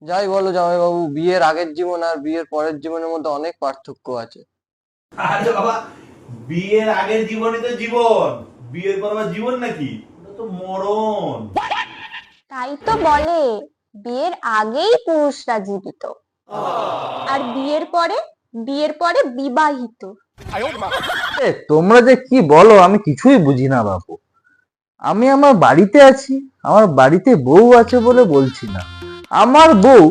যাই বলো জামাইবাবু, বিয়ের আগের জীবন আর বিয়ের পরের জীবনের মধ্যে অনেক পার্থক্য আছে। আরে বাবা, বিয়ের আগের জীবনই তো জীবন, বিয়ের পর আবার জীবন নাকি? ওটা তো মরণ। তাই তো বলে বিয়ের আগেই পুরুষরা জীবিত, আর বিয়ের পরে বিবাহিত। তোমরা যে কি বলো আমি কিছুই বুঝি না বাপু। আমি আমার বাড়িতে আছি, আমার বাড়িতে বউ আছে বলে বলছি না। আমার বউ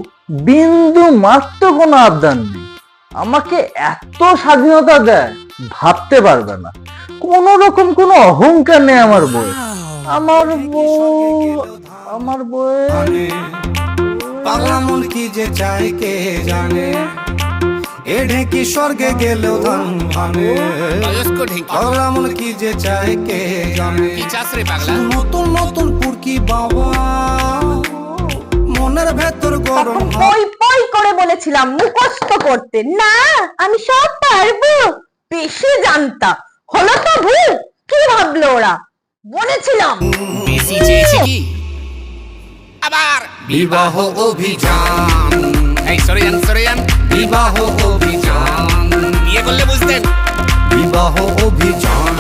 বিন্দু মাত্র কোনো আবদার নেই, আমাকে এত স্বাধীনতা দেয় ভাবতে পারবে না। কোন রকম কোনো অহংকার নেই আমার বউ। আমার বউ আমার বউ পাগলা মন কি যে চাই কে জানে, এ ঢেকি স্বর্গে গেলেও ধান ভানে। পাগলা মন কি যে চাই কে জানে, নতুন নতুন পুরকি বাবা মনের ভেতর গরম তখন পই পই করে বলেছিলাম মুখস্থ করতে, না আমি সব পারবো, বেশি জানতাম। হলো তো ভুল, কি ভাবলো ওরা? বলেছিলাম বেশি চেয়েছি কি আবার বিবাহ অভিযান, এই সরে যান বিবাহ অভিযান, বিয়ে করলে বুঝতেন। বিবাহ অভিযান।